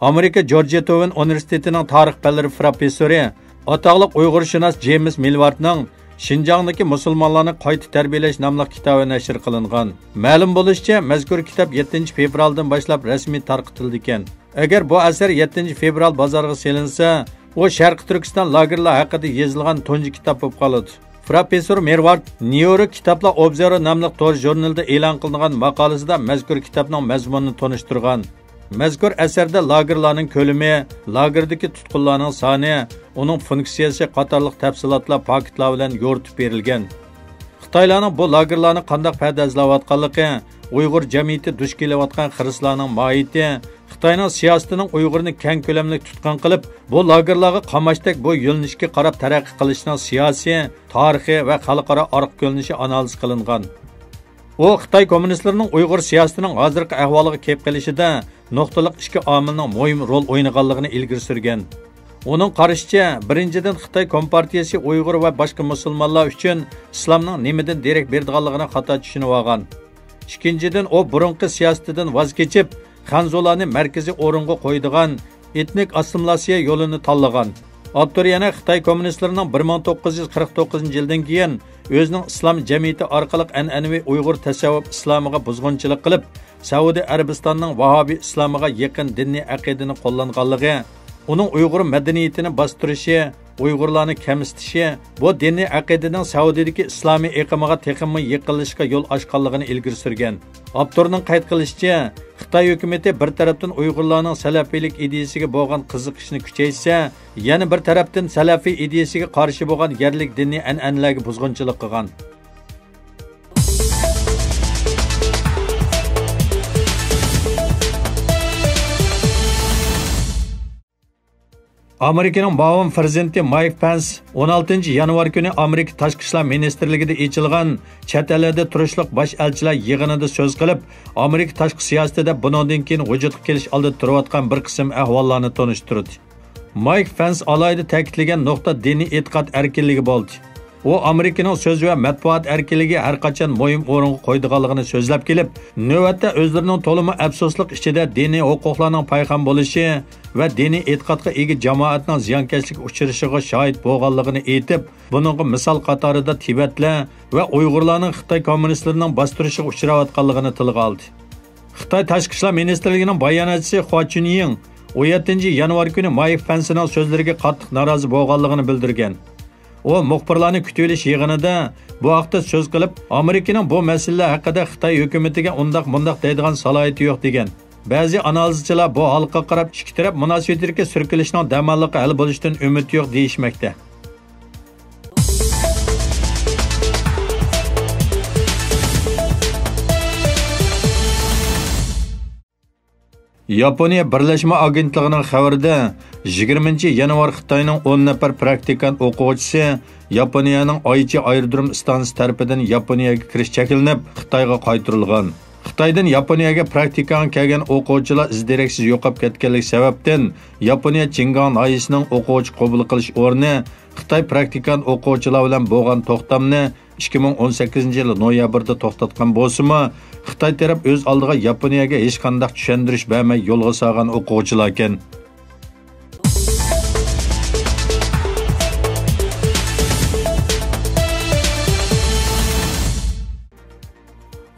Amerika Georgia Town Universitetining tarix fanlari professori, ataqlıq Uyg'urshunos James Milwardning Şinjan'daki musulmonlarni qayta tarbiyalash nomli kitobi nashr qilingan. Ma'lum bo'lishicha, mazkur kitob 7 fevraldan boshlab rasmiy tarqatildi ekan. Agar bu asar 7 fevral bozorga selinsa, o Sharq Turkiston lagerlar haqida yozilgan tunji kitob bo'lib qoladi. Professor Milward New York Kitoblar Observer nomli tor jurnalda e'lon qilingan maqolasida mazkur kitobning mazmunini tonishtirgan. Mazkur asarda lagerlarning ko'lami, lagerdagi tutqunlarning soni, uning funksiyasi qatorliq tafsilotlar paketlar bilan yoritib berilgan. Xitoylarning bu lagerlarni qanday pardozlayotganligi, Uyg'ur jamiyati duch kelayotgan xiristlarning mohiyati, Xitoyning siyosatining Uyg'urni keng ko'lamli tutqun qilib, bu lagerlarga qamashdek bu yo'nalishga qarab taraqqiy qilishning siyosiy, tarixiy va xalqaro orqa ko'rinishi analiz qilingan. O Xitoy kommunistlarining Uyg'ur siyosatining hozirgi ahvoliga kelib qolishida nuqtaliq ikki omilning muhim rol o'ynaganligini ilgari surgan. Uning qarashicha, birinchidan Xitoy Kompartiyasi Uyg'ur va boshqa musulmonlar uchun islomning nimadan derak berdiganligini xato tushunib olgan. Ikkinchidan, o burunqi siyosatidan voz kechib, Xanzolarni markaziy o'ringa qo'ydigan etnik assimilyatsiya yo'lini tanlagan. Avtor yana Xitoy kommunistlarining 1949-yildan keyin o'zining islom jamiyati orqali an'anaviy Uyg'ur tasavvuf islomiga buzg'unchilik qilib, Saudiya Arabistonining vahobiy islomiga yaqin diniy aqidani qo'llanganligi, uning Uyg'ur madaniyatini bostirishi, Uyg'urlarni kamsitishi, bu diniy aqidaning Saudiyadagi islomiy iqimiga texmi yiqilishga yo'l ochganligini ilgari surgan. Avtorning qayd qilishicha, Xitoy hukumati bir tarafdan Uyg'urlarning salafiylik ideyasiga bo'lgan qiziqishni kuchaysa, yana bir tarafdan salafiy ideyasiga qarshi bo'lgan yerlik diniy an'analarga buzg'unchilik qilgan. Amerikaning muavin prezidenti Mike Pence 16 yanvar kuni Amerika Tashqi ishlar ministrligida ochilgan chet elda turishliq bosh elchilar yig'inida so'z qilib, Amerika tashqi siyosatida bundan keyin vujudga kelish oldida turayotgan bir qism ahvollarni tonishtirdi. Mike Pence alayda ta'kidlagan nuqta diniy e'tiqod erkinligi bo'ldi. O Amerikaning so'z va matbuot erkinligi har qachon muhim o'ringa qo'ydiganligini so'zlab kelib, navbatda o'zlarining to'limi afsuslik ichida diniy huquqlarning payham bo'lishi va diniy e'tiqodga ega jamoatning ziyonkashlikka uchrashiga shohid bo'lganligini aytib, buningga misol qatorida Tibetlar va Uyg'urlarning Xitoy kommunistlarining bostirishiga uchrayotganligini tilga oldi. Xitoy Tashqi ishlar ministrligining bayonotchisi Hua Chunying 17 yanvar kuni Mike Pencening so'zlariga qattiq norozi bo'lganligini bildirgan. O muxbirlarni kutib olish yig'inida bu haqda so'z qilib, Amerikaning bu masala haqida Xitoy hukumatiga undaq deydigan salohiyati yo'q degan. Ba'zi analizchilar bu holga qarab ikki taraf munosabatidagi surkilishning damalliqi hal bo'lishidan umid yo'q deyishmoqda. Yaponiya Birlashma Agentligining xabarida 20 yanvar Xitoyning 10 nafar praktikant o'quvchisi Yaponiyaning Aichi aerodrom stansiyasi tarafidan Yaponiyaga kirish cheklanib, Xitoyga qaytarilgan. Xitoydan Yaponiyaga praktikant kelgan o'quvchilar izdereksiz yo'qolib ketganlik sababdan Yaponiya Chingan nahisning o'quvchi qabul qilish o'rni Xitoy praktikant o'quvchilar bilan bo'lgan to'xtamni 2018-yil noyabrda to'xtatgan bo'lsa-mu, Xitoy taraf o'z oldiga Yaponiyaga hech qanday tushuntirish bermay yo'lga solgan o'quvchilar ekan.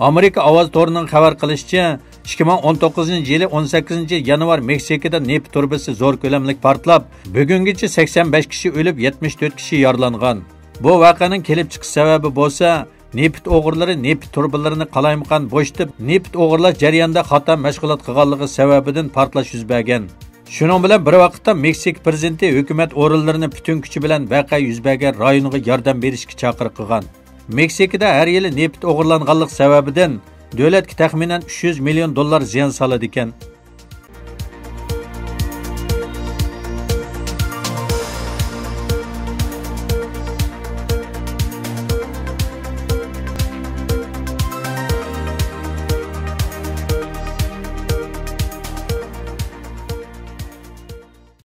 Amerika ovoz to'rining xabar qilishicha, 2019-yili 18 yanvar Meksikada neft turbasi zo'r ko'lamli portlab, bugungacha 85 kishi o'lib, 74 kishi yaralangan. Bu voqeaning kelib chiqish sababi bo'lsa, neft o'g'irlari neft turbalarini qalaymaqan bo'shtib, neft o'g'irlash jarayonida xato mashg'ulot qilganligi sababidan portlash yuz bergan. Shuning bilan bir vaqtda Meksika prezidenti hukumat o'rinlarini butun kuchi bilan voqea yuz bergan rayonga yordam berishga chaqiriq qilgan. Meksikada har yili neft o'g'irlanganlik sababidan davlatga taxminan $300 million ziyon soladi ekan.